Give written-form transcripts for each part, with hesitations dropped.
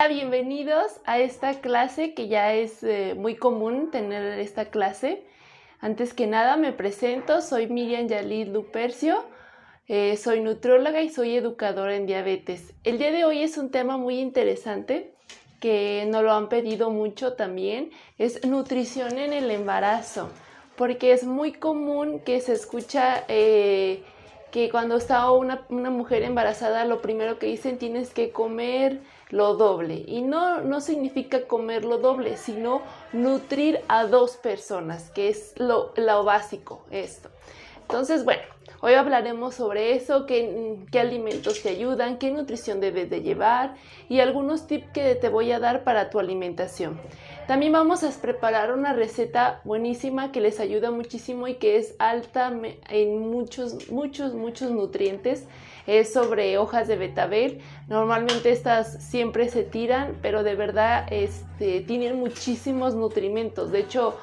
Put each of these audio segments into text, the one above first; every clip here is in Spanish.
Bienvenidos a esta clase que ya es muy común tener esta clase. Antes que nada me presento, soy Miriam Yalid Lupercio, soy nutrióloga y soy educadora en diabetes. El día de hoy es un tema muy interesante que nos lo han pedido mucho también, es nutrición en el embarazo, porque es muy común que se escucha que cuando está una mujer embarazada lo primero que dicen tienes que comer lo doble, y no significa comer lo doble, sino nutrir a dos personas, que es lo básico esto. Entonces, bueno, hoy hablaremos sobre eso, qué alimentos te ayudan, qué nutrición debes de llevar y algunos tips que te voy a dar para tu alimentación. También vamos a preparar una receta buenísima que les ayuda muchísimo y que es alta en muchos nutrientes. Es sobre hojas de betabel. Normalmente estas siempre se tiran, pero de verdad tienen muchísimos nutrimentos. De hecho,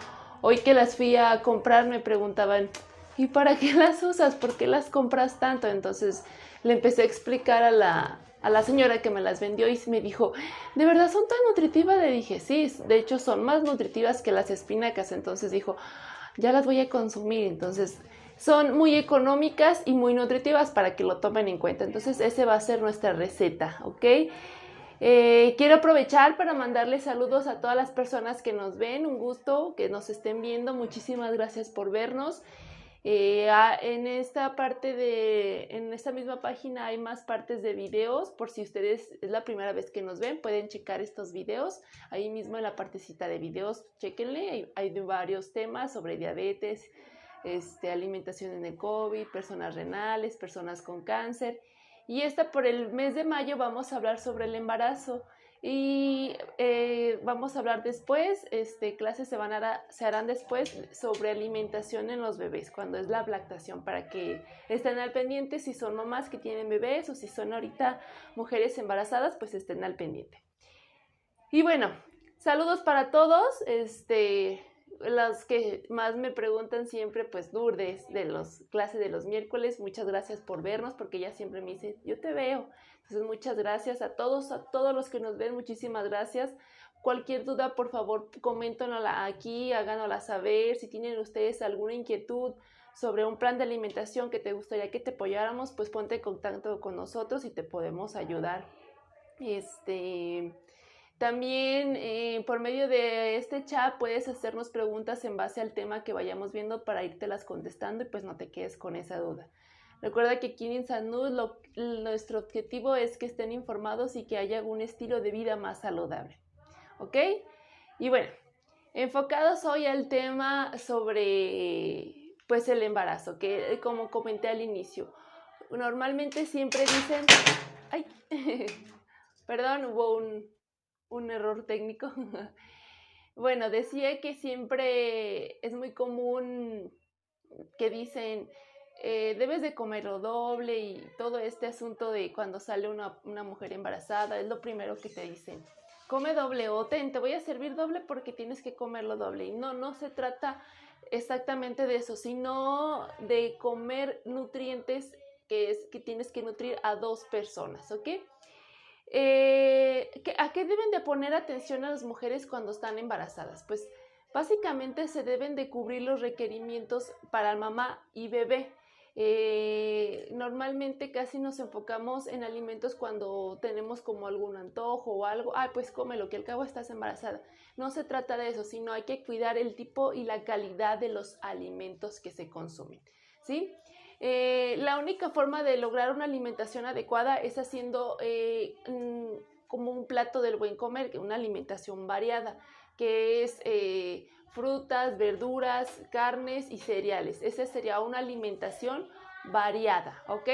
hoy que las fui a comprar me preguntaban, ¿y para qué las usas? ¿Por qué las compras tanto? Entonces le empecé a explicar a la señora que me las vendió y me dijo, ¿de verdad son tan nutritivas? Le dije, sí, de hecho son más nutritivas que las espinacas. Entonces dijo, ya las voy a consumir. Entonces son muy económicas y muy nutritivas para que lo tomen en cuenta. Entonces esa va a ser nuestra receta, ¿ok? Quiero aprovechar para mandarles saludos a todas las personas que nos ven. Un gusto que nos estén viendo. Muchísimas gracias por vernos. En esta misma página hay más partes de videos, por si ustedes es la primera vez que nos ven, pueden checar estos videos, ahí mismo en la partecita de videos, chéquenle, hay varios temas sobre diabetes, alimentación en el COVID, personas renales, personas con cáncer, y por el mes de mayo vamos a hablar sobre el embarazo. Y vamos a hablar después, clases se harán después sobre alimentación en los bebés, cuando es la lactación, para que estén al pendiente si son mamás que tienen bebés o si son ahorita mujeres embarazadas, pues estén al pendiente. Y bueno, saludos para todos, las que más me preguntan siempre, pues Lourdes, de las clases de los miércoles, muchas gracias por vernos, porque ella siempre me dice, yo te veo. Entonces muchas gracias a todos los que nos ven, muchísimas gracias. Cualquier duda, por favor, coméntanosla aquí, háganosla saber. Si tienen ustedes alguna inquietud sobre un plan de alimentación que te gustaría que te apoyáramos, pues ponte en contacto con nosotros y te podemos ayudar. También por medio de este chat puedes hacernos preguntas en base al tema que vayamos viendo para irtelas contestando y pues no te quedes con esa duda. Recuerda que aquí en Insanud nuestro objetivo es que estén informados y que haya un estilo de vida más saludable. ¿Ok? Y bueno, enfocados hoy al tema sobre pues el embarazo, que como comenté al inicio, normalmente siempre dicen, ay, perdón, hubo un error técnico. Bueno, decía que siempre es muy común que dicen debes de comer lo doble y todo este asunto de cuando sale una mujer embarazada, es lo primero que te dicen. Come doble o te voy a servir doble porque tienes que comerlo doble. Y no se trata exactamente de eso, sino de comer nutrientes que tienes que nutrir a dos personas, ¿ok? ¿A qué deben de poner atención a las mujeres cuando están embarazadas? Pues básicamente se deben de cubrir los requerimientos para mamá y bebé. Normalmente casi nos enfocamos en alimentos cuando tenemos como algún antojo o algo, pues cómelo, que al cabo estás embarazada. No se trata de eso, sino hay que cuidar el tipo y la calidad de los alimentos que se consumen, ¿sí? La única forma de lograr una alimentación adecuada es haciendo como un plato del buen comer, una alimentación variada, que es frutas, verduras, carnes y cereales. Esa sería una alimentación variada, ¿ok?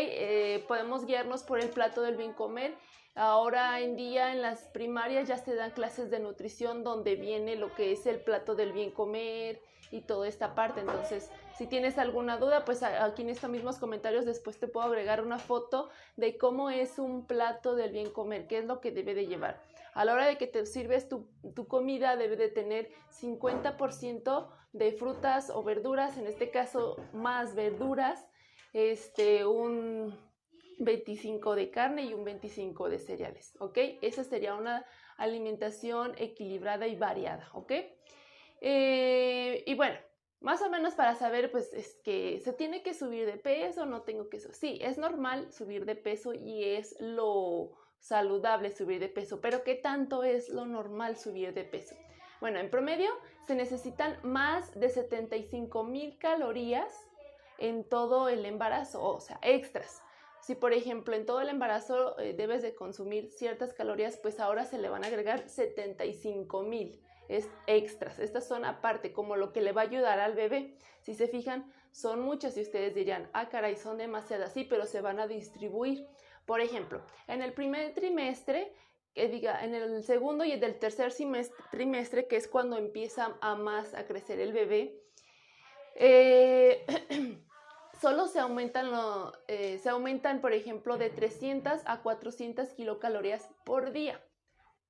Podemos guiarnos por el plato del bien comer. Ahora en día en las primarias ya se dan clases de nutrición donde viene lo que es el plato del bien comer y toda esta parte. Entonces, si tienes alguna duda, pues aquí en estos mismos comentarios después te puedo agregar una foto de cómo es un plato del bien comer, qué es lo que debe de llevar. A la hora de que te sirves tu comida debe de tener 50% de frutas o verduras, en este caso más verduras, un 25 de carne y un 25 de cereales, ¿ok? Esa sería una alimentación equilibrada y variada, ¿ok? Y bueno, más o menos para saber, pues, es que se tiene que subir de peso, no tengo que... Sí, es normal subir de peso y es lo saludable subir de peso, pero ¿qué tanto es lo normal subir de peso? Bueno, en promedio se necesitan más de 75,000 calorías en todo el embarazo, o sea, extras. Si por ejemplo en todo el embarazo debes de consumir ciertas calorías, pues ahora se le van a agregar 75,000 extras. Estas son aparte, como lo que le va a ayudar al bebé. Si se fijan, son muchas y ustedes dirían, ah caray, son demasiadas, sí, pero se van a distribuir. Por ejemplo, en el primer trimestre, en el segundo y en el tercer trimestre, que es cuando empieza más a crecer el bebé, solo se aumentan, por ejemplo, de 300 a 400 kilocalorías por día.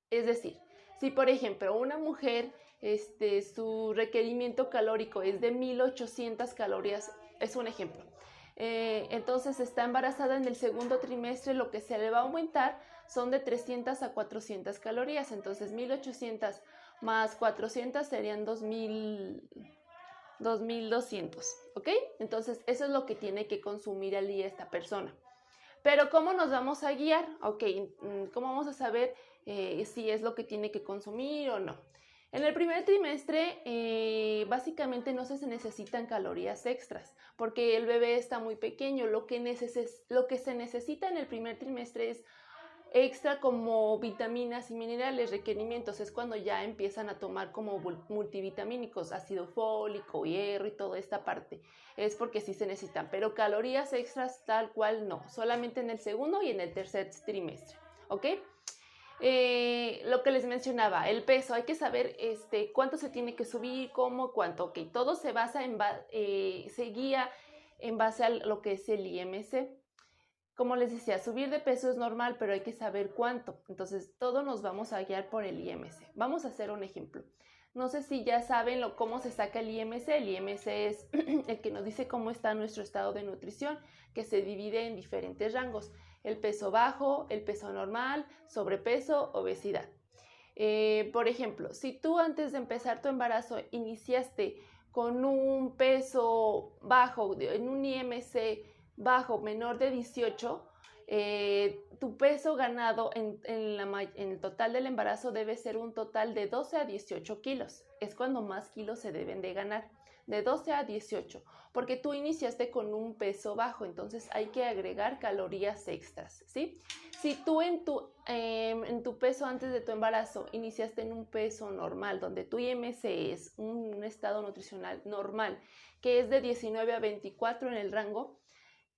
Es decir, si por ejemplo una mujer, su requerimiento calórico es de 1800 calorías, es un ejemplo. Entonces está embarazada en el segundo trimestre, lo que se le va a aumentar son de 300 a 400 calorías. Entonces 1800 más 400 serían 2200, ¿ok? Entonces eso es lo que tiene que consumir al día esta persona. Pero ¿cómo nos vamos a guiar? Ok, ¿cómo vamos a saber si es lo que tiene que consumir o no? En el primer trimestre básicamente no se necesitan calorías extras porque el bebé está muy pequeño. Lo que se necesita en el primer trimestre es extra como vitaminas y minerales, requerimientos. Es cuando ya empiezan a tomar como multivitamínicos, ácido fólico, hierro y toda esta parte. Es porque sí se necesitan, pero calorías extras tal cual no, solamente en el segundo y en el tercer trimestre, ¿ok? Lo que les mencionaba, el peso, hay que saber cuánto se tiene que subir, cómo, cuánto, ok, todo se basa se guía en base a lo que es el IMC. Como les decía, subir de peso es normal, pero hay que saber cuánto. Entonces, todos nos vamos a guiar por el IMC. Vamos a hacer un ejemplo. No sé si ya saben cómo se saca el IMC. El IMC es el que nos dice cómo está nuestro estado de nutrición, que se divide en diferentes rangos. El peso bajo, el peso normal, sobrepeso, obesidad. Por ejemplo, si tú antes de empezar tu embarazo iniciaste con un peso bajo, en un IMC bajo, menor de 18, tu peso ganado en el total del embarazo debe ser un total de 12 a 18 kilos. Es cuando más kilos se deben de ganar, de 12 a 18, porque tú iniciaste con un peso bajo, entonces hay que agregar calorías extras, ¿sí? Si tú en tu peso antes de tu embarazo iniciaste en un peso normal, donde tu IMC es un estado nutricional normal, que es de 19 a 24 en el rango,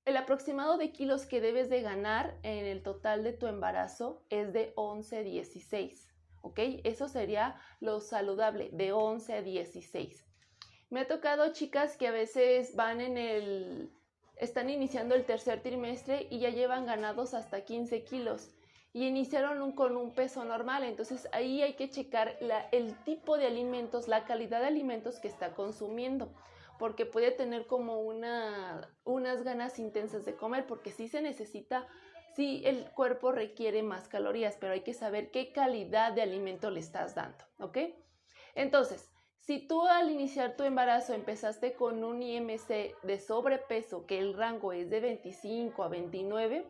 el aproximado de kilos que debes de ganar en el total de tu embarazo es de 11 a 16, ¿ok? Eso sería lo saludable, de 11 a 16. Me ha tocado chicas que a veces están iniciando el tercer trimestre y ya llevan ganados hasta 15 kilos y iniciaron con un peso normal. Entonces ahí hay que checar el tipo de alimentos, la calidad de alimentos que está consumiendo, porque puede tener como unas ganas intensas de comer, porque sí se necesita, sí el cuerpo requiere más calorías, pero hay que saber qué calidad de alimento le estás dando, ¿ok? Entonces, si tú al iniciar tu embarazo empezaste con un IMC de sobrepeso, que el rango es de 25 a 29,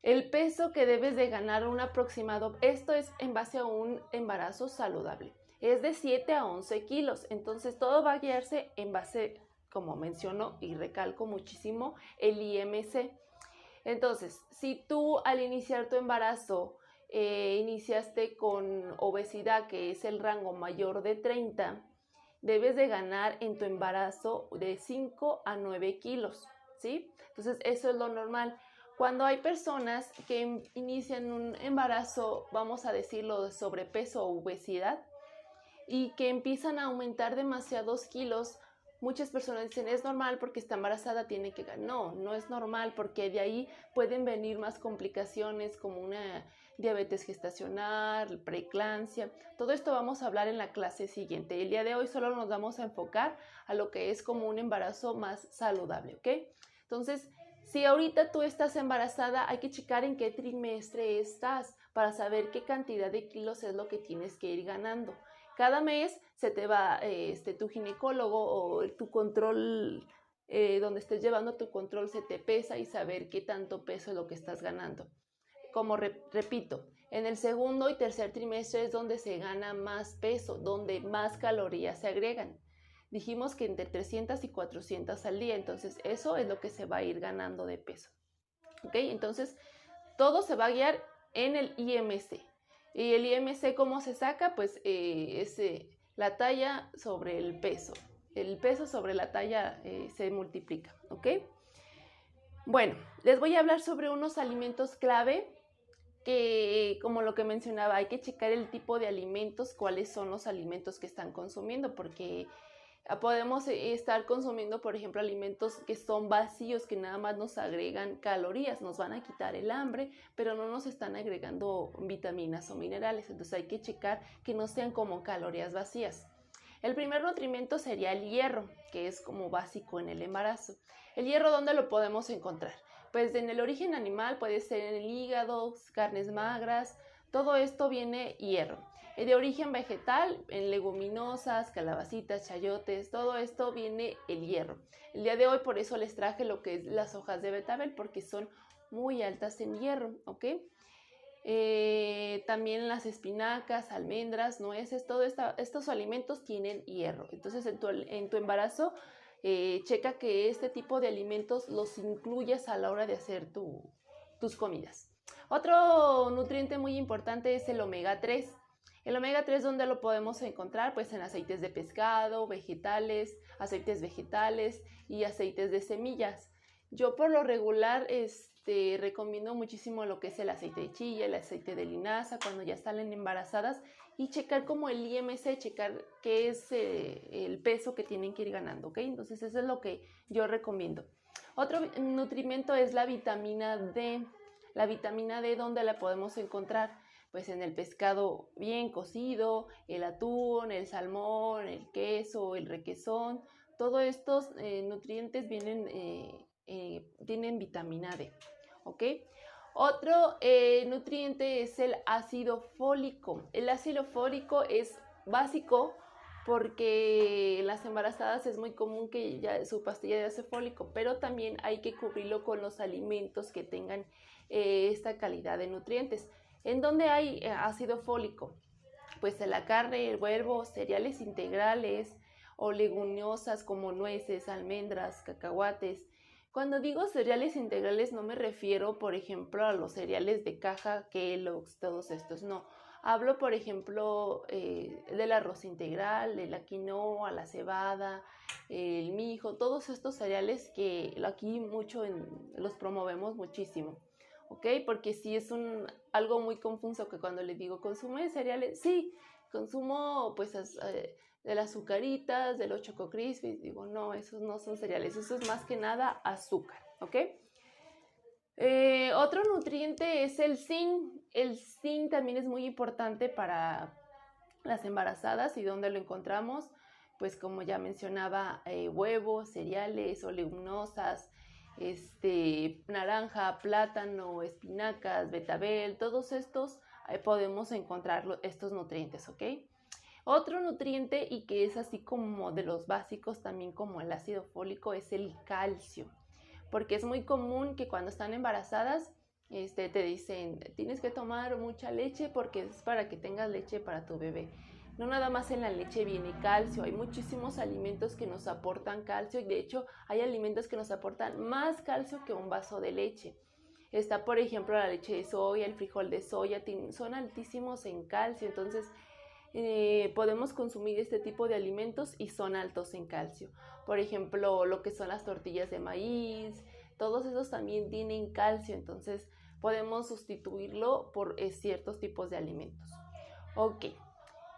el peso que debes de ganar un aproximado, esto es en base a un embarazo saludable, es de 7 a 11 kilos. Entonces todo va a guiarse en base, como menciono y recalco muchísimo, el IMC. Entonces, si tú al iniciar tu embarazo iniciaste con obesidad, que es el rango mayor de 30, debes de ganar en tu embarazo de 5 a 9 kilos, ¿sí? Entonces, eso es lo normal. Cuando hay personas que inician un embarazo, vamos a decirlo, de sobrepeso o obesidad, y que empiezan a aumentar demasiados kilos, muchas personas dicen, es normal porque está embarazada, tiene que ganar. No, no es normal, porque de ahí pueden venir más complicaciones como una diabetes gestacional, preeclampsia. Todo esto vamos a hablar en la clase siguiente. El día de hoy solo nos vamos a enfocar a lo que es como un embarazo más saludable, ¿ok? Entonces, si ahorita tú estás embarazada, hay que checar en qué trimestre estás, para saber qué cantidad de kilos es lo que tienes que ir ganando. Cada mes se te va tu ginecólogo o tu control, donde estés llevando tu control, se te pesa y saber qué tanto peso es lo que estás ganando. Como repito, en el segundo y tercer trimestre es donde se gana más peso, donde más calorías se agregan. Dijimos que entre 300 y 400 al día, entonces eso es lo que se va a ir ganando de peso. ¿Ok? Entonces, todo se va a guiar en el IMC. ¿Y el IMC cómo se saca? Pues es la talla sobre el peso. El peso sobre la talla se multiplica, ¿ok? Bueno, les voy a hablar sobre unos alimentos clave que, como lo que mencionaba, hay que checar el tipo de alimentos, cuáles son los alimentos que están consumiendo, porque podemos estar consumiendo, por ejemplo, alimentos que son vacíos, que nada más nos agregan calorías, nos van a quitar el hambre, pero no nos están agregando vitaminas o minerales. Entonces hay que checar que no sean como calorías vacías. El primer nutrimento sería el hierro, que es como básico en el embarazo. ¿El hierro dónde lo podemos encontrar? Pues en el origen animal puede ser en el hígado, carnes magras, todo esto viene hierro. De origen vegetal, en leguminosas, calabacitas, chayotes, todo esto viene el hierro. El día de hoy por eso les traje lo que es las hojas de betabel, porque son muy altas en hierro, ¿ok? También las espinacas, almendras, nueces, todos estos alimentos tienen hierro. Entonces en tu embarazo checa que este tipo de alimentos los incluyas a la hora de hacer tus comidas. Otro nutriente muy importante es el omega 3. El omega 3, ¿dónde lo podemos encontrar? Pues en aceites de pescado, vegetales, aceites vegetales y aceites de semillas. Yo por lo regular recomiendo muchísimo lo que es el aceite de chilla, el aceite de linaza cuando ya están embarazadas y checar como el IMC, checar qué es el peso que tienen que ir ganando, ¿ok? Entonces eso es lo que yo recomiendo. Otro nutrimento es la vitamina D. La vitamina D, ¿dónde la podemos encontrar? Pues en el pescado bien cocido, el atún, el salmón, el queso, el requesón. Todos estos nutrientes tienen vitamina D, ¿ok? Otro nutriente es el ácido fólico. El ácido fólico es básico porque en las embarazadas es muy común que ya su pastilla de ácido fólico, pero también hay que cubrirlo con los alimentos que tengan esta calidad de nutrientes. ¿En dónde hay ácido fólico? Pues en la carne, el huevo, cereales integrales o leguminosas como nueces, almendras, cacahuates. Cuando digo cereales integrales no me refiero, por ejemplo, a los cereales de caja, Kellogg's, todos estos, no. Hablo, por ejemplo, del arroz integral, de la quinoa, la cebada, el mijo, todos estos cereales que aquí los promovemos muchísimo, ¿ok? Porque sí es algo muy confuso que cuando le digo consume cereales, sí, consumo pues de las azucaritas, de los Choco Crispies, digo no, esos no son cereales, eso es más que nada azúcar, ¿ok? Otro nutriente es el zinc. El zinc también es muy importante para las embarazadas. ¿Y dónde lo encontramos? Pues como ya mencionaba, huevos, cereales o leguminosas, naranja, plátano, espinacas, betabel, todos estos podemos encontrar estos nutrientes, ¿ok? Otro nutriente y que es así como de los básicos también como el ácido fólico es el calcio, porque es muy común que cuando están embarazadas te dicen tienes que tomar mucha leche porque es para que tengas leche para tu bebé. No nada más en la leche viene calcio, hay muchísimos alimentos que nos aportan calcio y de hecho hay alimentos que nos aportan más calcio que un vaso de leche. Está por ejemplo la leche de soya, el frijol de soya, son altísimos en calcio, entonces podemos consumir este tipo de alimentos y son altos en calcio. Por ejemplo, lo que son las tortillas de maíz, todos esos también tienen calcio, entonces podemos sustituirlo por ciertos tipos de alimentos. Ok,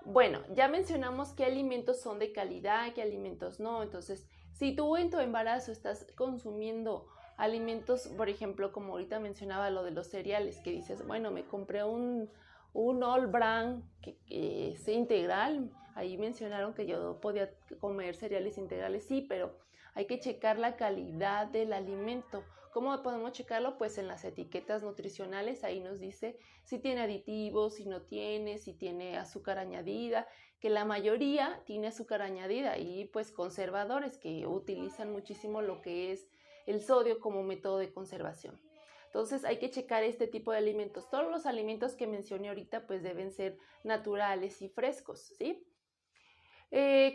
bueno, ya mencionamos qué alimentos son de calidad, qué alimentos no, entonces si tú en tu embarazo estás consumiendo alimentos, por ejemplo, como ahorita mencionaba lo de los cereales, que dices, bueno, me compré un All Bran que es integral. Ahí mencionaron que yo podía comer cereales integrales, sí, pero hay que checar la calidad del alimento. ¿Cómo podemos checarlo? Pues en las etiquetas nutricionales, ahí nos dice si tiene aditivos, si no tiene, si tiene azúcar añadida, que la mayoría tiene azúcar añadida, y pues conservadores que utilizan muchísimo lo que es el sodio como método de conservación. Entonces hay que checar este tipo de alimentos. Todos los alimentos que mencioné ahorita pues deben ser naturales y frescos, ¿sí?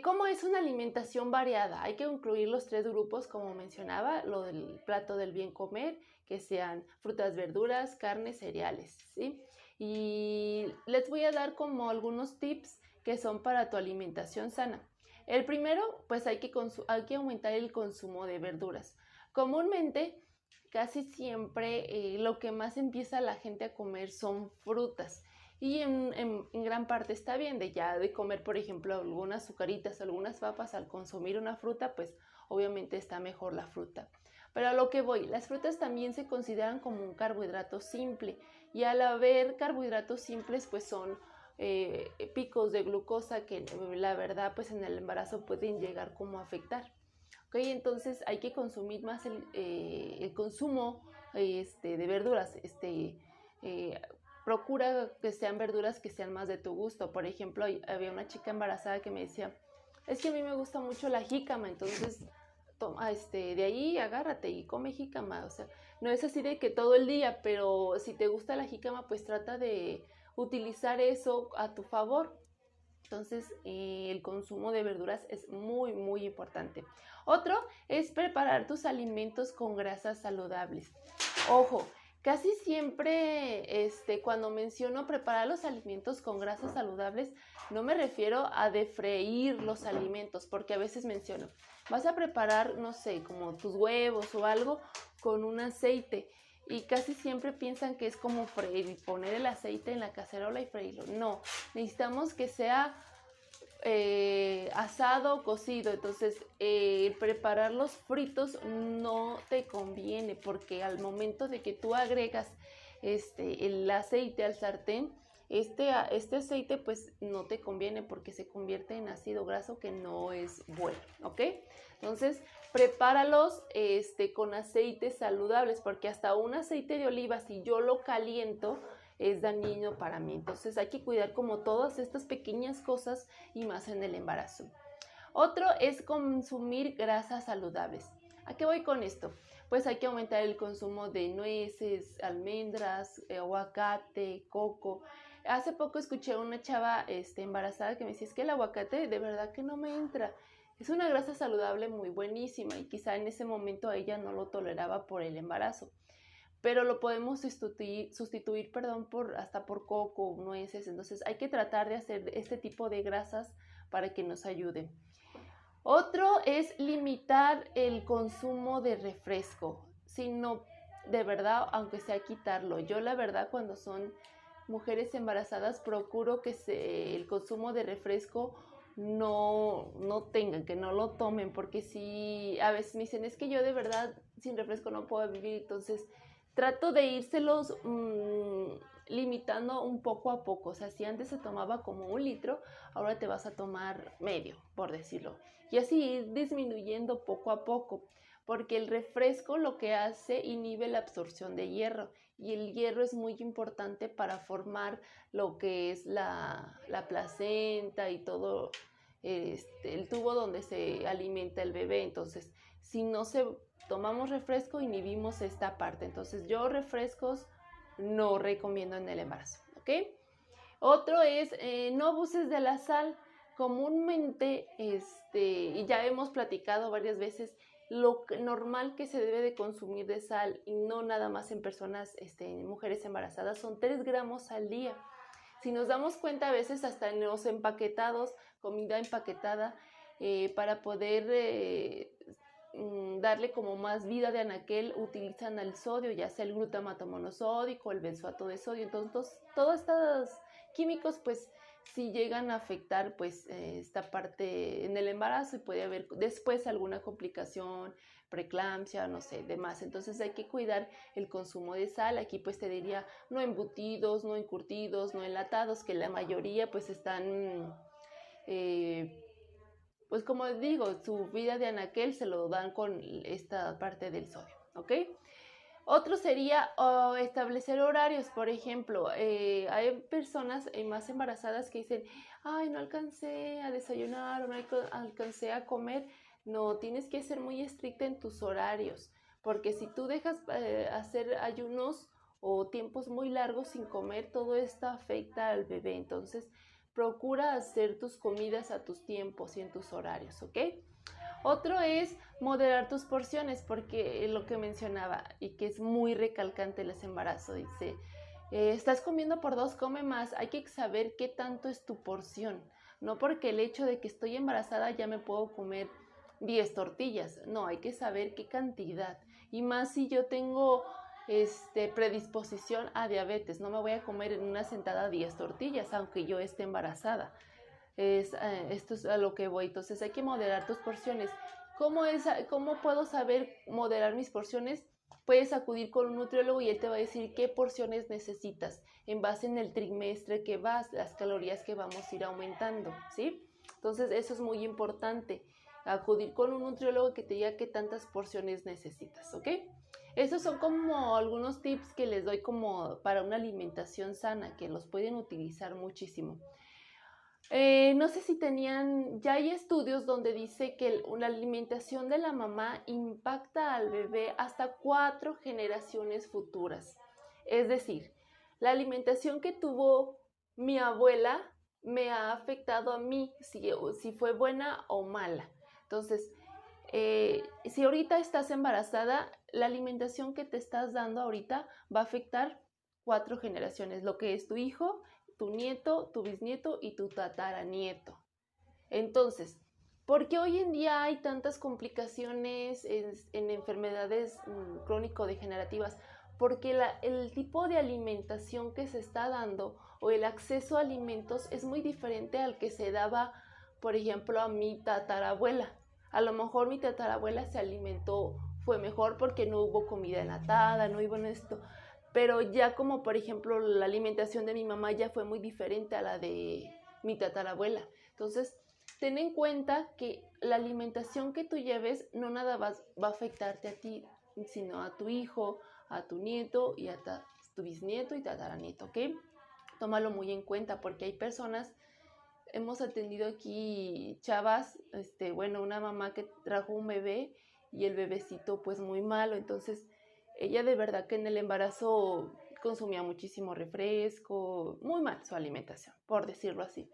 ¿Cómo es una alimentación variada? Hay que incluir los 3 grupos, como mencionaba, lo del plato del bien comer, que sean frutas, verduras, carnes, cereales, ¿sí? Y les voy a dar como algunos tips que son para tu alimentación sana. El primero, pues hay que aumentar el consumo de verduras. Comúnmente, casi siempre lo que más empieza la gente a comer son frutas. Y en gran parte está bien, de comer, por ejemplo, algunas azucaritas, algunas papas, al consumir una fruta, pues obviamente está mejor la fruta. Pero a lo que voy, las frutas también se consideran como un carbohidrato simple, y al haber carbohidratos simples, pues son picos de glucosa que la verdad pues en el embarazo pueden llegar como a afectar. ¿Okay? Entonces hay que consumir más el consumo de verduras, procura que sean verduras que sean más de tu gusto. Por ejemplo, había una chica embarazada que me decía, es que a mí me gusta mucho la jícama, entonces toma, de ahí agárrate y come jícama. O sea, no es así de que todo el día, pero si te gusta la jícama, pues trata de utilizar eso a tu favor. Entonces, el consumo de verduras es muy, muy importante. Otro es preparar tus alimentos con grasas saludables. Ojo, casi siempre cuando menciono preparar los alimentos con grasas saludables, no me refiero a defreír los alimentos, porque a veces menciono, vas a preparar, no sé, como tus huevos o algo con un aceite. Y casi siempre piensan que es como freír y poner el aceite en la cacerola y freírlo. No, necesitamos que sea asado o cocido. Entonces preparar los fritos no te conviene, porque al momento de que tú agregas el aceite al sartén, este aceite pues no te conviene porque se convierte en ácido graso, que no es bueno, ¿ok? Entonces prepáralos con aceites saludables, porque hasta un aceite de oliva, si yo lo caliento, es dañino para mí. Entonces hay que cuidar como todas estas pequeñas cosas, y más en el embarazo. Otro es consumir grasas saludables. ¿A qué voy con esto? Pues hay que aumentar el consumo de nueces, almendras, aguacate, coco. Hace poco escuché a una chava embarazada que me decía, es que el aguacate de verdad que no me entra. Es una grasa saludable muy buenísima, y quizá en ese momento ella no lo toleraba por el embarazo, pero lo podemos sustituir hasta por coco, nueces. Entonces hay que tratar de hacer este tipo de grasas para que nos ayuden. Otro es limitar el consumo de refresco, sino de verdad, aunque sea quitarlo. Yo la verdad, cuando son mujeres embarazadas, procuro que el consumo de refresco no tengan, que no lo tomen, porque si a veces me dicen, es que yo de verdad sin refresco no puedo vivir. Entonces trato de írselos limitando un poco a poco. O sea, si antes se tomaba como 1 litro, ahora te vas a tomar medio, por decirlo. Y así ir disminuyendo poco a poco, porque el refresco lo que hace, inhibe la absorción de hierro, y el hierro es muy importante para formar lo que es la placenta y todo el tubo donde se alimenta el bebé. Entonces, si no tomamos refresco, inhibimos esta parte. Entonces, yo refrescos no recomiendo en el embarazo, ¿ok? Otro es no abuses de la sal. Comúnmente, y ya hemos platicado varias veces, lo normal que se debe de consumir de sal, y no nada más en personas, en mujeres embarazadas, son 3 gramos al día. Si nos damos cuenta, a veces hasta en los empaquetados, comida empaquetada, para poder darle como más vida de anaquel, utilizan el sodio, ya sea el glutamato monosódico, el benzoato de sodio. Entonces, todos estos químicos, pues, sí llegan a afectar, pues, esta parte en el embarazo, y puede haber después alguna complicación, preeclampsia, no sé, demás. Entonces hay que cuidar el consumo de sal. Aquí pues te diría, no embutidos, no encurtidos, no enlatados, que la mayoría pues están pues como digo, su vida de anaquel se lo dan con esta parte del sodio, ¿ok? Otro sería establecer horarios. Por ejemplo, hay personas más embarazadas que dicen, ay, no alcancé a desayunar o no alcancé a comer. No, tienes que ser muy estricta en tus horarios, porque si tú dejas hacer ayunos o tiempos muy largos sin comer, todo esto afecta al bebé. Entonces, procura hacer tus comidas a tus tiempos y en tus horarios, ¿ok? Otro es moderar tus porciones, porque lo que mencionaba y que es muy recalcante en ese embarazo, dice, estás comiendo por dos, come más, hay que saber qué tanto es tu porción, no porque el hecho de que estoy embarazada ya me puedo comer 10 tortillas, no, hay que saber qué cantidad, y más si yo tengo predisposición a diabetes, no me voy a comer en una sentada 10 tortillas, aunque yo esté embarazada. Esto es a lo que voy. Entonces hay que moderar tus porciones. ¿Cómo puedo saber moderar mis porciones? Puedes acudir con un nutriólogo y él te va a decir qué porciones necesitas en base en el trimestre que vas, las calorías que vamos a ir aumentando, ¿sí? Entonces eso es muy importante, acudir con un nutriólogo que te diga qué tantas porciones necesitas, ¿ok? Esos son como algunos tips que les doy como para una alimentación sana, que los pueden utilizar muchísimo. No sé si ya hay estudios donde dice que una alimentación de la mamá impacta al bebé hasta 4 generaciones futuras. Es decir, la alimentación que tuvo mi abuela me ha afectado a mí, si fue buena o mala. Entonces, si ahorita estás embarazada, la alimentación que te estás dando ahorita va a afectar 4 generaciones, lo que es tu hijo, tu nieto, tu bisnieto y tu tataranieto. Entonces, ¿por qué hoy en día hay tantas complicaciones en enfermedades crónico-degenerativas? Porque el tipo de alimentación que se está dando o el acceso a alimentos es muy diferente al que se daba, por ejemplo, a mi tatarabuela. A lo mejor mi tatarabuela se alimentó, fue mejor porque no hubo comida enlatada, no hubo esto, pero ya como por ejemplo la alimentación de mi mamá ya fue muy diferente a la de mi tatarabuela. Entonces, ten en cuenta que la alimentación que tú lleves no nada va a afectarte a ti, sino a tu hijo, a tu nieto y a tu bisnieto y tataranieto, ¿ok? Tómalo muy en cuenta porque hay personas, hemos atendido aquí chavas, bueno, una mamá que trajo un bebé y el bebecito pues muy malo, entonces ella de verdad que en el embarazo consumía muchísimo refresco, muy mal su alimentación, por decirlo así.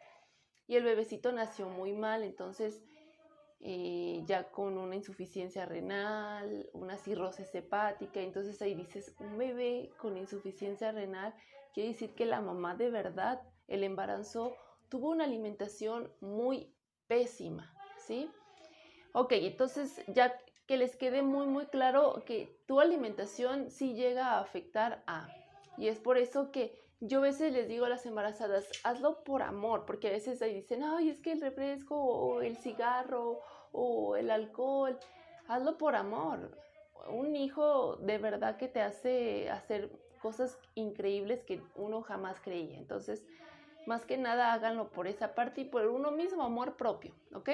Y el bebecito nació muy mal, entonces ya con una insuficiencia renal, una cirrosis hepática, entonces ahí dices, un bebé con insuficiencia renal, quiere decir que la mamá de verdad, el embarazo, tuvo una alimentación muy pésima, ¿sí? Ok, entonces ya que les quede muy muy claro que tu alimentación sí llega a afectar y es por eso que yo a veces les digo a las embarazadas, hazlo por amor, porque a veces ahí dicen, ay, es que el refresco o el cigarro o el alcohol, hazlo por amor. Un hijo de verdad que te hace hacer cosas increíbles que uno jamás creía. Entonces, más que nada háganlo por esa parte y por uno mismo, amor propio, ¿ok?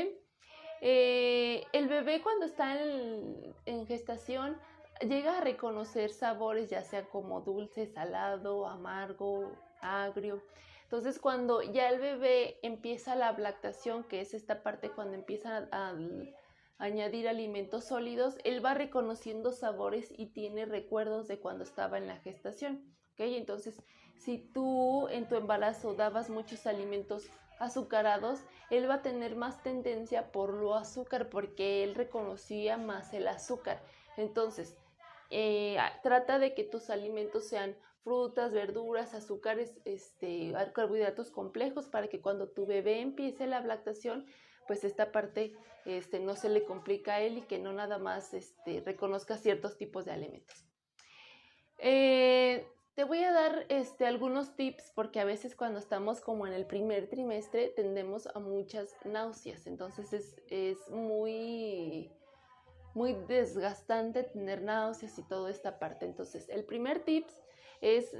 El bebé cuando está en gestación llega a reconocer sabores, ya sea como dulce, salado, amargo, agrio. Entonces cuando ya el bebé empieza la lactación, que es esta parte cuando empieza a añadir alimentos sólidos, él va reconociendo sabores y tiene recuerdos de cuando estaba en la gestación. ¿Ok? Entonces, si tú en tu embarazo dabas muchos alimentos azucarados, él va a tener más tendencia por lo azúcar porque él reconocía más el azúcar. Entonces, trata de que tus alimentos sean frutas, verduras, azúcares, carbohidratos complejos para que cuando tu bebé empiece la lactación, pues esta parte no se le complica a él y que no nada más reconozca ciertos tipos de alimentos. Te voy a dar algunos tips porque a veces cuando estamos como en el primer trimestre tendemos a muchas náuseas, entonces es muy, muy desgastante tener náuseas y toda esta parte. Entonces, el primer tips es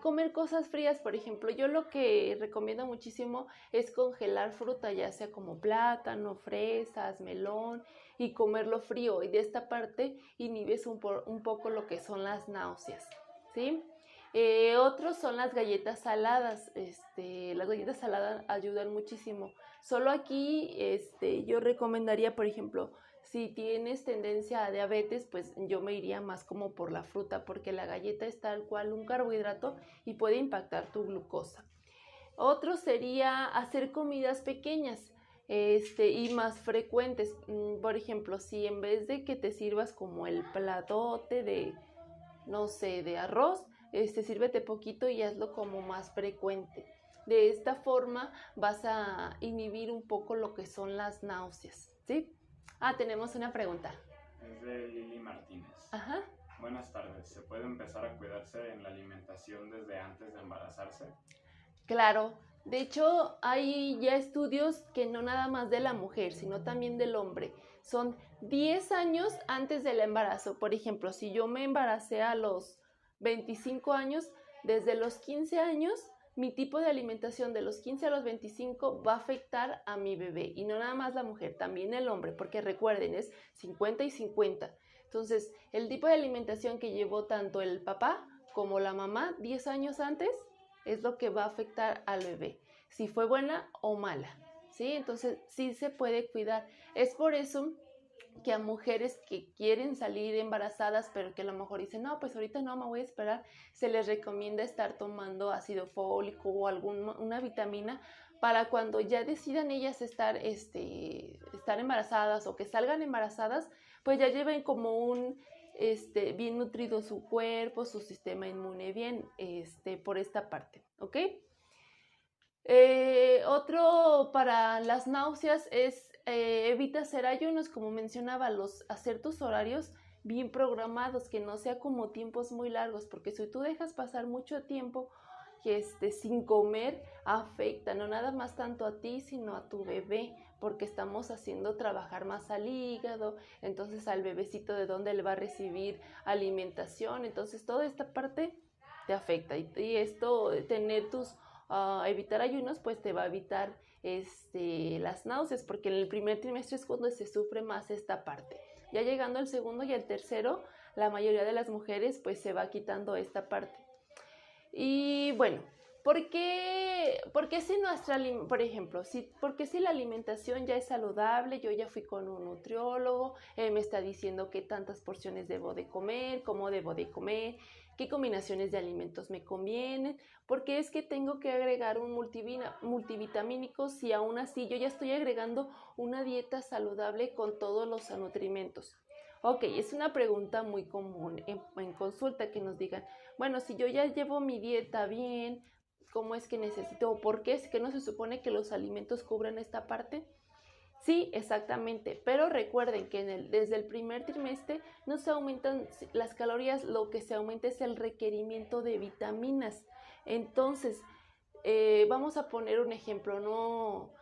comer cosas frías. Por ejemplo, yo lo que recomiendo muchísimo es congelar fruta, ya sea como plátano, fresas, melón, y comerlo frío, y de esta parte inhibes un poco lo que son las náuseas, ¿sí? Otros son las galletas saladas. Las galletas saladas ayudan muchísimo. Solo aquí yo recomendaría, por ejemplo, si tienes tendencia a diabetes, pues yo me iría más como por la fruta, porque la galleta es tal cual un carbohidrato y puede impactar tu glucosa. Otro sería hacer comidas pequeñas y más frecuentes. Por ejemplo, si en vez de que te sirvas como el platote de, no sé, de arroz, sírvete poquito y hazlo como más frecuente. De esta forma vas a inhibir un poco lo que son las náuseas, ¿sí? Tenemos una pregunta. Es de Lili Martínez. Ajá. Buenas tardes. ¿Se puede empezar a cuidarse en la alimentación desde antes de embarazarse? Claro. De hecho, hay ya estudios que no nada más de la mujer, sino también del hombre. Son 10 años antes del embarazo. Por ejemplo, si yo me embaracé a los 25 años, desde los 15 años, mi tipo de alimentación de los 15 a los 25 va a afectar a mi bebé. Y no nada más la mujer, también el hombre, porque recuerden, es 50 y 50. Entonces, el tipo de alimentación que llevó tanto el papá como la mamá 10 años antes es lo que va a afectar al bebé, si fue buena o mala, ¿sí? Entonces, sí se puede cuidar. Es por eso que a mujeres que quieren salir embarazadas, pero que a lo mejor dicen, no, pues ahorita no, me voy a esperar, se les recomienda estar tomando ácido fólico o alguna vitamina para cuando ya decidan ellas estar embarazadas o que salgan embarazadas, pues ya lleven como bien nutrido su cuerpo, su sistema inmune bien, por esta parte, ¿ok? Otro para las náuseas es evita hacer ayunos, como mencionaba, hacer tus horarios bien programados, que no sea como tiempos muy largos, porque si tú dejas pasar mucho tiempo sin comer, afecta no nada más tanto a ti, sino a tu bebé, porque estamos haciendo trabajar más al hígado, entonces al bebecito de dónde le va a recibir alimentación, entonces toda esta parte te afecta, y esto, tener evitar ayunos, pues te va a evitar las náuseas, porque en el primer trimestre es cuando se sufre más esta parte. Ya llegando al segundo y al tercero, la mayoría de las mujeres pues se va quitando esta parte. Y bueno, ¿por qué si por ejemplo, porque si la alimentación ya es saludable, yo ya fui con un nutriólogo, me está diciendo qué tantas porciones debo de comer, cómo debo de comer, qué combinaciones de alimentos me convienen, porque es que tengo que agregar un multivitamínico si aún así yo ya estoy agregando una dieta saludable con todos los nutrimentos? Ok, es una pregunta muy común en consulta que nos digan, bueno, si yo ya llevo mi dieta bien, ¿cómo es que necesito? ¿O por qué es que no se supone que los alimentos cubran esta parte? Sí, exactamente, pero recuerden que desde el primer trimestre no se aumentan las calorías, lo que se aumenta es el requerimiento de vitaminas. Entonces, vamos a poner un ejemplo,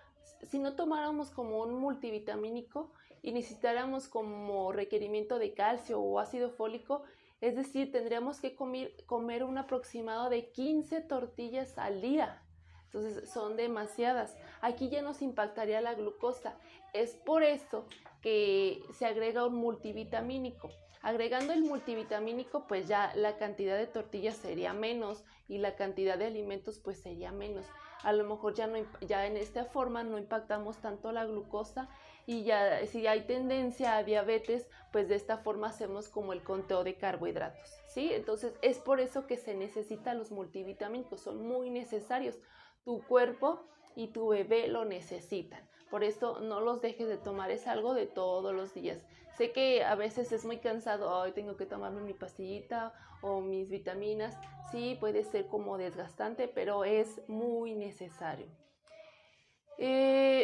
si no tomáramos como un multivitamínico y necesitáramos como requerimiento de calcio o ácido fólico, es decir, tendríamos que comer un aproximado de 15 tortillas al día. Entonces son demasiadas. Aquí ya nos impactaría la glucosa. Es por eso que se agrega un multivitamínico. Agregando el multivitamínico, pues ya la cantidad de tortillas sería menos y la cantidad de alimentos pues sería menos. A lo mejor ya en esta forma no impactamos tanto la glucosa, y ya si hay tendencia a diabetes, pues de esta forma hacemos como el conteo de carbohidratos, ¿sí? Entonces es por eso que se necesitan los multivitamínicos, son muy necesarios. Tu cuerpo y tu bebé lo necesitan. Por esto no los dejes de tomar, es algo de todos los días. Sé que a veces es muy cansado, hoy tengo que tomarme mi pastillita o mis vitaminas. Sí, puede ser como desgastante, pero es muy necesario.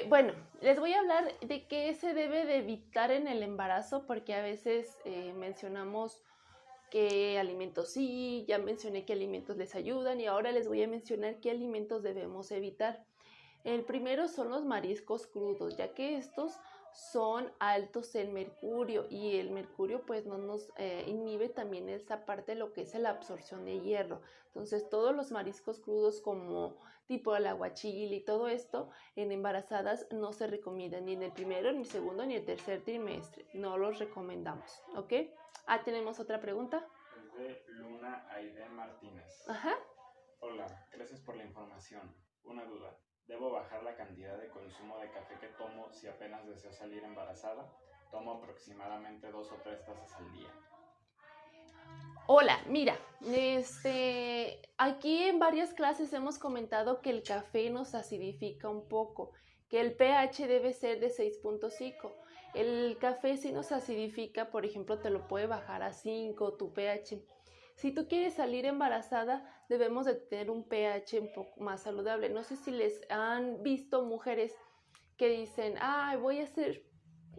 Bueno, les voy a hablar de qué se debe de evitar en el embarazo, porque a veces mencionamos qué alimentos sí, ya mencioné qué alimentos les ayudan y ahora les voy a mencionar qué alimentos debemos evitar. El primero son los mariscos crudos, ya que estos son altos en mercurio, y el mercurio pues no nos inhibe también esa parte de lo que es la absorción de hierro. Entonces todos los mariscos crudos como tipo el aguachile y todo esto en embarazadas no se recomienda ni en el primero, ni el segundo, ni el tercer trimestre. No los recomendamos, ¿ok? Tenemos otra pregunta. Es de Luna Aide Martínez. Ajá. Hola, gracias por la información. Una duda. ¿Debo bajar la cantidad de consumo de café que tomo si apenas deseo salir embarazada? Tomo aproximadamente 2 o 3 tazas al día. Hola, mira, aquí en varias clases hemos comentado que el café nos acidifica un poco, que el pH debe ser de 6.5. El café si nos acidifica, por ejemplo, te lo puede bajar a 5 tu pH. Si tú quieres salir embarazada, debemos de tener un pH un poco más saludable. No sé si les han visto mujeres que dicen, voy a hacer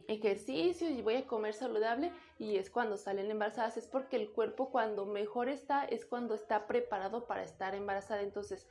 ejercicio y voy a comer saludable, y es cuando salen embarazadas. Es porque el cuerpo cuando mejor está es cuando está preparado para estar embarazada. Entonces,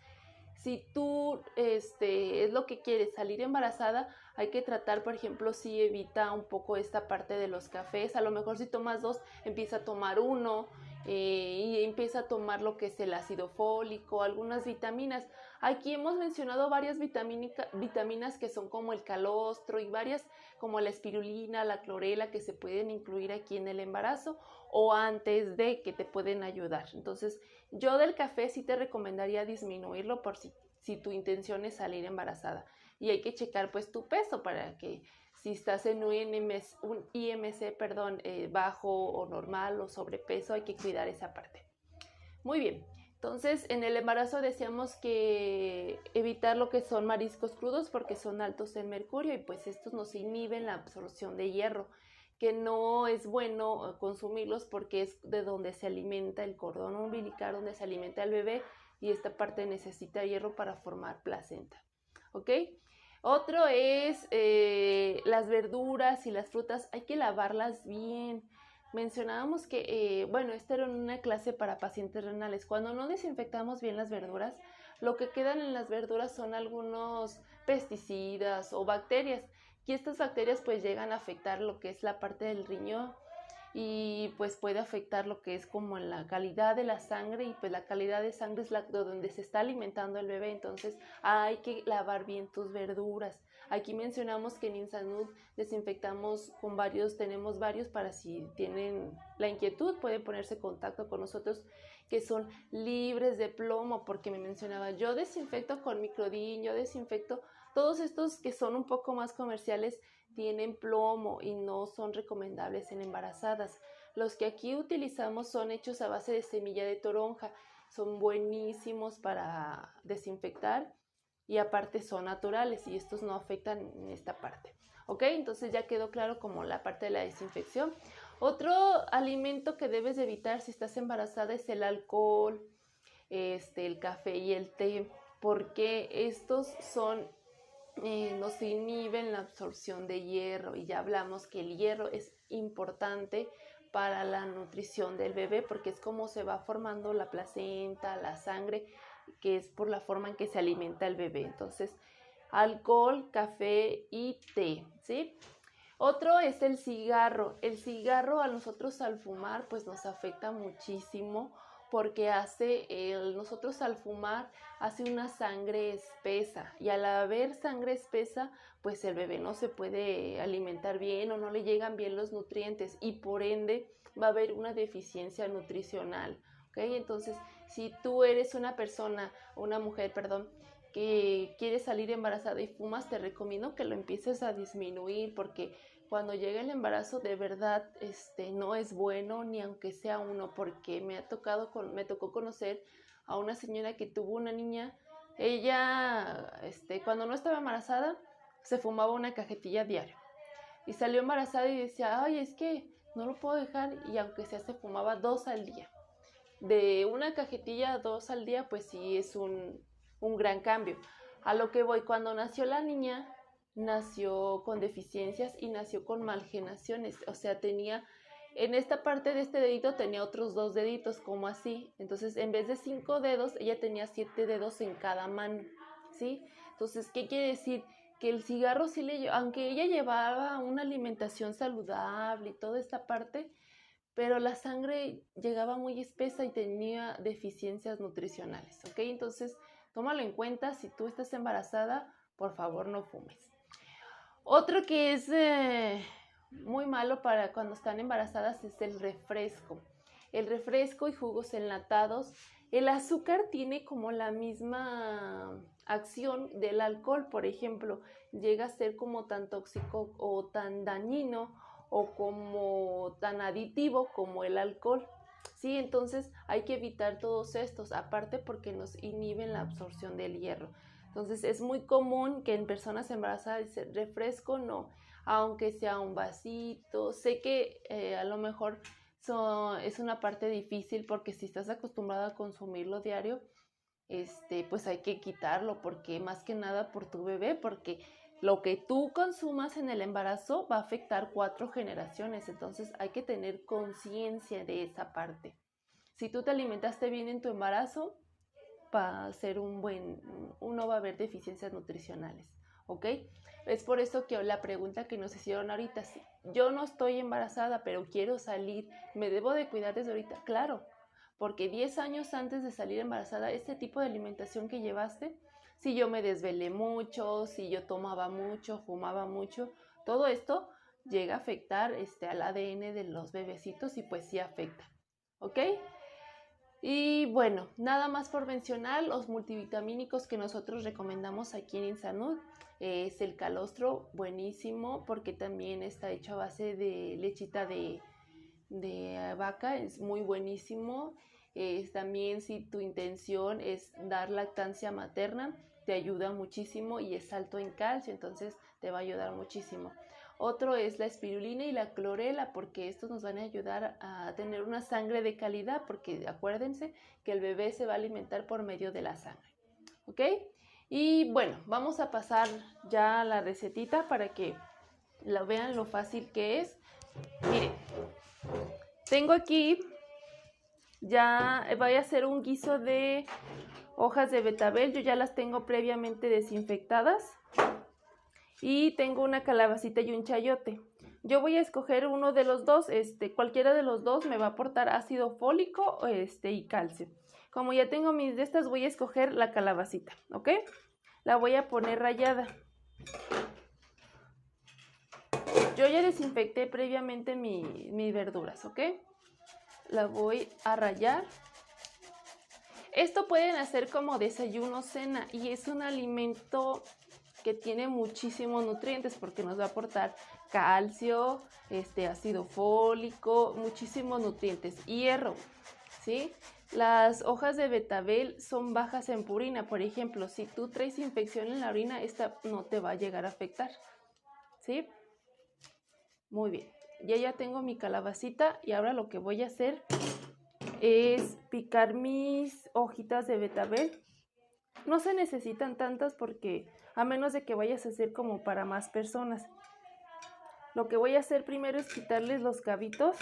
si tú es lo que quieres, salir embarazada, hay que tratar, por ejemplo, si evita un poco esta parte de los cafés. A lo mejor si tomas 2, empieza a tomar 1 y empieza a tomar lo que es el ácido fólico, algunas vitaminas. Aquí hemos mencionado varias vitaminas que son como el calostro y varias como la espirulina, la clorela, que se pueden incluir aquí en el embarazo o antes de, que te pueden ayudar. Entonces, yo del café sí te recomendaría disminuirlo por si tu intención es salir embarazada. Y hay que checar pues tu peso para que si estás en un IMC bajo o normal o sobrepeso, hay que cuidar esa parte. Muy bien, entonces en el embarazo decíamos que evitar lo que son mariscos crudos porque son altos en mercurio y pues estos nos inhiben la absorción de hierro, que no es bueno consumirlos porque es de donde se alimenta el cordón umbilical, donde se alimenta el bebé, y esta parte necesita hierro para formar placenta, ¿ok? Otro es las verduras y las frutas, hay que lavarlas bien. Mencionábamos que, esta era una clase para pacientes renales. Cuando no desinfectamos bien las verduras, lo que quedan en las verduras son algunos pesticidas o bacterias, y estas bacterias pues llegan a afectar lo que es la parte del riñón, y pues puede afectar lo que es como en la calidad de la sangre, y pues la calidad de sangre es donde se está alimentando el bebé. Entonces hay que lavar bien tus verduras. Aquí mencionamos que en InSalud desinfectamos con varios, tenemos varios para si tienen la inquietud, pueden ponerse en contacto con nosotros, que son libres de plomo, porque me mencionaba, yo desinfecto con Microdin, yo desinfecto, todos estos que son un poco más comerciales tienen plomo y no son recomendables en embarazadas. Los que aquí utilizamos son hechos a base de semilla de toronja, son buenísimos para desinfectar y aparte son naturales y estos no afectan en esta parte. ¿Ok? Entonces ya quedó claro como la parte de la desinfección. Otro alimento que debes de evitar si estás embarazada es el alcohol, el café y el té, porque estos son nos inhiben la absorción de hierro, y ya hablamos que el hierro es importante para la nutrición del bebé porque es como se va formando la placenta, la sangre, que es por la forma en que se alimenta el bebé. Entonces, alcohol, café y té, ¿sí? Otro es el cigarro. El cigarro a nosotros al fumar pues nos afecta muchísimo porque nosotros al fumar hace una sangre espesa, y al haber sangre espesa pues el bebé no se puede alimentar bien o no le llegan bien los nutrientes y por ende va a haber una deficiencia nutricional, ¿ok? Entonces si tú eres una mujer, que quiere salir embarazada y fumas, te recomiendo que lo empieces a disminuir porque cuando llega el embarazo de verdad no es bueno, ni aunque sea uno, porque me tocó conocer a una señora que tuvo una niña. Ella cuando no estaba embarazada se fumaba una cajetilla diario y salió embarazada y decía, ay, es que no lo puedo dejar, y aunque sea se fumaba 2 al día. De una cajetilla a 2 al día pues sí es un gran cambio. A lo que voy, cuando nació la niña nació con deficiencias y nació con malgenaciones, o sea, tenía en esta parte de este dedito tenía otros 2 deditos como así, entonces en vez de 5 dedos ella tenía 7 dedos en cada mano, ¿sí? Entonces, ¿qué quiere decir? que el cigarro sí aunque ella llevaba una alimentación saludable y toda esta parte, pero la sangre llegaba muy espesa y tenía deficiencias nutricionales, ¿ok? Entonces, tómalo en cuenta, si tú estás embarazada, por favor no fumes. Otro que es muy malo para cuando están embarazadas es el refresco. El refresco y jugos enlatados. El azúcar tiene como la misma acción del alcohol, por ejemplo, llega a ser como tan tóxico o tan dañino o como tan aditivo como el alcohol. Sí, entonces hay que evitar todos estos, aparte porque nos inhiben la absorción del hierro. Entonces es muy común que en personas embarazadas dicen refresco no, aunque sea un vasito. Sé que a lo mejor es una parte difícil porque si estás acostumbrado a consumirlo diario, pues hay que quitarlo porque más que nada por tu bebé, porque lo que tú consumas en el embarazo va a afectar 4 generaciones, entonces hay que tener conciencia de esa parte. Si tú te alimentaste bien en tu embarazo, va a ser no va a haber deficiencias nutricionales, ¿ok? Es por eso que la pregunta que nos hicieron ahorita, si yo no estoy embarazada, pero quiero salir, ¿me debo de cuidar desde ahorita? Claro, porque 10 años antes de salir embarazada, este tipo de alimentación que llevaste, si yo me desvelé mucho, si yo tomaba mucho, fumaba mucho, todo esto llega a afectar al ADN de los bebecitos y pues sí afecta, ¿ok? Y bueno, nada más por mencionar, los multivitamínicos que nosotros recomendamos aquí en INSANUD es el calostro, buenísimo, porque también está hecho a base de lechita de vaca, es muy buenísimo. También si tu intención es dar lactancia materna, te ayuda muchísimo y es alto en calcio, entonces te va a ayudar muchísimo. Otro es la espirulina y la clorela, porque estos nos van a ayudar a tener una sangre de calidad, porque acuérdense que el bebé se va a alimentar por medio de la sangre, ¿ok? Y bueno, vamos a pasar ya a la recetita para que la vean lo fácil que es. Miren, tengo aquí, ya voy a hacer un guiso de hojas de betabel, yo ya las tengo previamente desinfectadas. Y tengo una calabacita y un chayote. Yo voy a escoger uno de los dos, cualquiera de los dos me va a aportar ácido fólico y calcio. Como ya tengo mis de estas, voy a escoger la calabacita, ¿ok? La voy a poner rallada. Yo ya desinfecté previamente mis verduras, ¿ok? La voy a rallar. Esto pueden hacer como desayuno, cena, y es un alimento que tiene muchísimos nutrientes porque nos va a aportar calcio, ácido fólico, muchísimos nutrientes, hierro, ¿sí? Las hojas de betabel son bajas en purina, por ejemplo, si tú traes infección en la orina, esta no te va a llegar a afectar, ¿sí? Muy bien, ya tengo mi calabacita y ahora lo que voy a hacer es picar mis hojitas de betabel. No se necesitan tantas porque a menos de que vayas a hacer como para más personas. Lo que voy a hacer primero es quitarles los cabitos.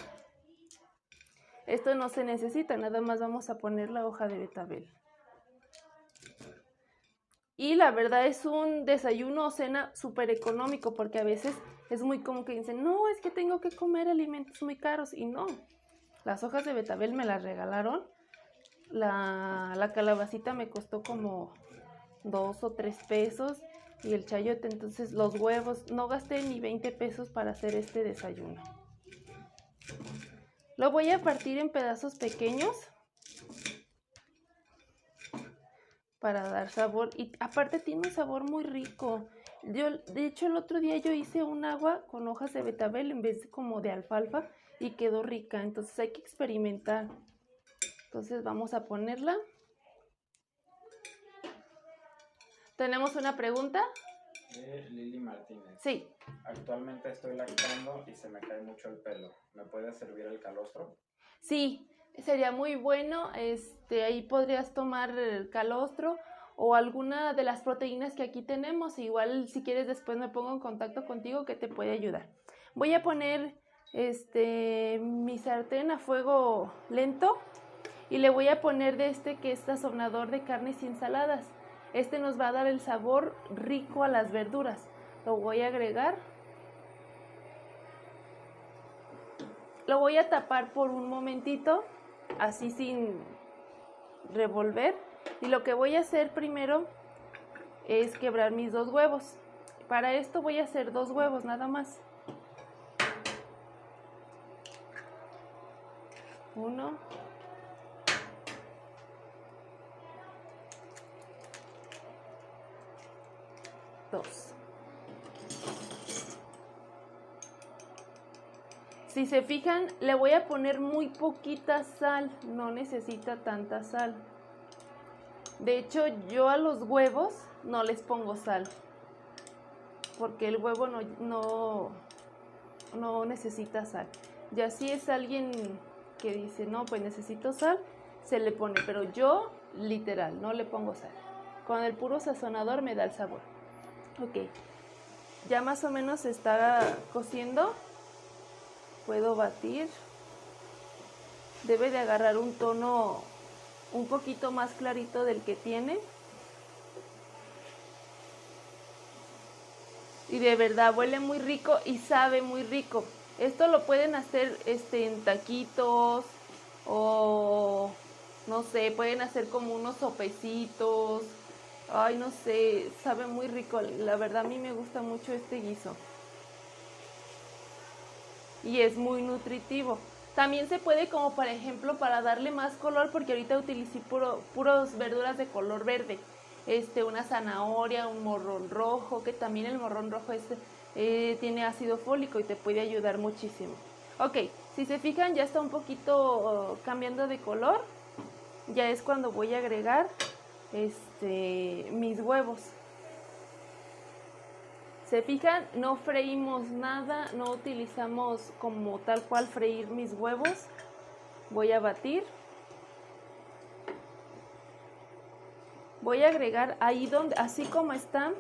Esto no se necesita, nada más vamos a poner la hoja de betabel. Y la verdad es un desayuno o cena súper económico porque a veces es muy común que dicen, no, es que tengo que comer alimentos muy caros. Y no, las hojas de betabel me las regalaron. La calabacita me costó como 2 o 3 pesos y el chayote, entonces los huevos, no gasté ni 20 pesos para hacer este desayuno. Lo voy a partir en pedazos pequeños para dar sabor y aparte tiene un sabor muy rico. De hecho el otro día yo hice un agua con hojas de betabel en vez de como de alfalfa y quedó rica, entonces hay que experimentar. Entonces vamos a ponerla. ¿Tenemos una pregunta? Lili Martínez. Sí. Actualmente estoy lactando y se me cae mucho el pelo. ¿Me puede servir el calostro? Sí, sería muy bueno. Ahí podrías tomar el calostro o alguna de las proteínas que aquí tenemos. Igual si quieres después me pongo en contacto contigo que te puede ayudar. Voy a poner mi sartén a fuego lento y le voy a poner que es sazonador de carnes y ensaladas. Este nos va a dar el sabor rico a las verduras. Lo voy a agregar. Lo voy a tapar por un momentito, así sin revolver. Y lo que voy a hacer primero es quebrar mis 2 huevos. Para esto voy a hacer 2 huevos nada más. 1, 2. Si se fijan, le voy a poner muy poquita sal, no necesita tanta sal. De hecho, yo a los huevos no les pongo sal, porque el huevo no necesita sal. Ya si es alguien que dice, no, pues necesito sal, se le pone, pero yo literal no le pongo sal. Con el puro sazonador me da el sabor. Ok, ya más o menos está cociendo. Puedo batir. Debe de agarrar un tono un poquito más clarito del que tiene. Y de verdad huele muy rico y sabe muy rico. Esto lo pueden hacer en taquitos o no sé, pueden hacer como unos sopecitos. Ay, no sé, sabe muy rico. La verdad a mí me gusta mucho este guiso. Y es muy nutritivo. También se puede, como por ejemplo, para darle más color, porque ahorita utilicé puros verduras de color verde. Una zanahoria, un morrón rojo, que también el morrón rojo tiene ácido fólico y te puede ayudar muchísimo. Ok, si se fijan ya está un poquito cambiando de color. Ya es cuando voy a agregar mis huevos. Se fijan, no freímos nada, no utilizamos como tal cual freír mis huevos. Voy a batir. Voy a agregar ahí donde, así como está,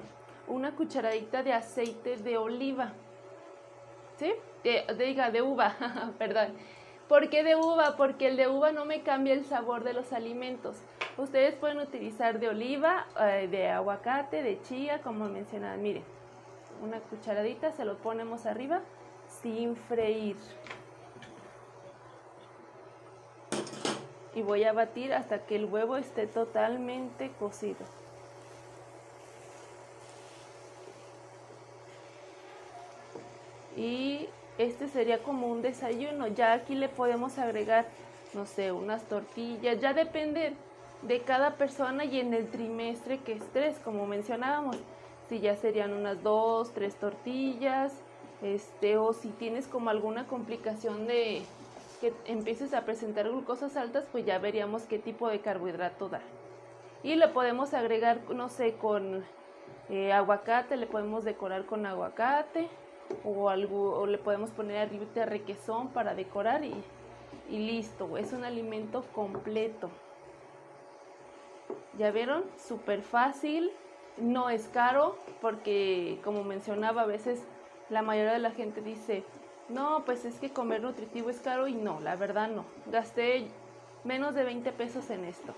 una cucharadita de aceite de oliva. ¿Sí? De uva, perdón. ¿Por qué de uva? Porque el de uva no me cambia el sabor de los alimentos. Ustedes pueden utilizar de oliva, de aguacate, de chía, como mencionaba. Miren, una cucharadita, se lo ponemos arriba sin freír. Y voy a batir hasta que el huevo esté totalmente cocido. Y sería como un desayuno. Ya aquí le podemos agregar, no sé, unas tortillas. Ya depende de cada persona y en el trimestre que estés, como mencionábamos. Si ya serían unas 2, 3 tortillas, o si tienes como alguna complicación de que empieces a presentar glucosas altas, pues ya veríamos qué tipo de carbohidrato dar. Y le podemos agregar, no sé, con aguacate, le podemos decorar con aguacate o le podemos poner arriba requesón para decorar y listo, es un alimento completo. ¿Ya vieron? Súper fácil, no es caro porque como mencionaba a veces la mayoría de la gente dice, no, pues es que comer nutritivo es caro y no, la verdad no, gasté menos de 20 pesos en esto.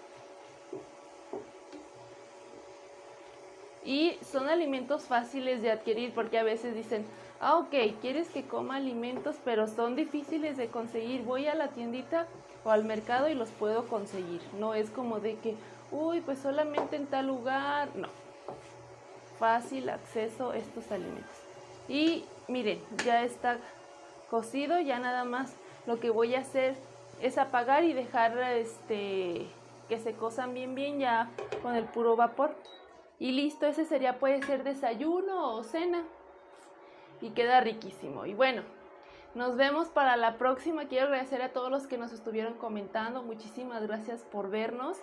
Y son alimentos fáciles de adquirir porque a veces dicen, ok, quieres que coma alimentos, pero son difíciles de conseguir. Voy a la tiendita o al mercado y los puedo conseguir. No es como de que, uy, pues solamente en tal lugar. No. Fácil acceso a estos alimentos. Y miren, ya está cocido, ya nada más lo que voy a hacer es apagar y dejar que se cosan bien ya con el puro vapor. Y listo, ese sería, puede ser desayuno o cena. Y queda riquísimo. Y bueno, nos vemos para la próxima. Quiero agradecer a todos los que nos estuvieron comentando. Muchísimas gracias por vernos.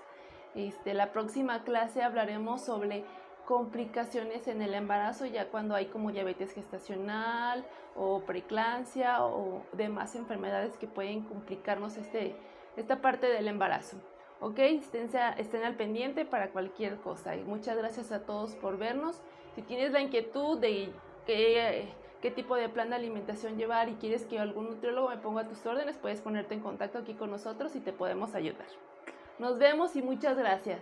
La próxima clase hablaremos sobre complicaciones en el embarazo, ya cuando hay como diabetes gestacional o preeclampsia o demás enfermedades que pueden complicarnos esta parte del embarazo. Ok, estén al pendiente para cualquier cosa. Y muchas gracias a todos por vernos. Si tienes la inquietud de qué tipo de plan de alimentación llevar y quieres que algún nutriólogo me ponga a tus órdenes, puedes ponerte en contacto aquí con nosotros y te podemos ayudar. Nos vemos y muchas gracias.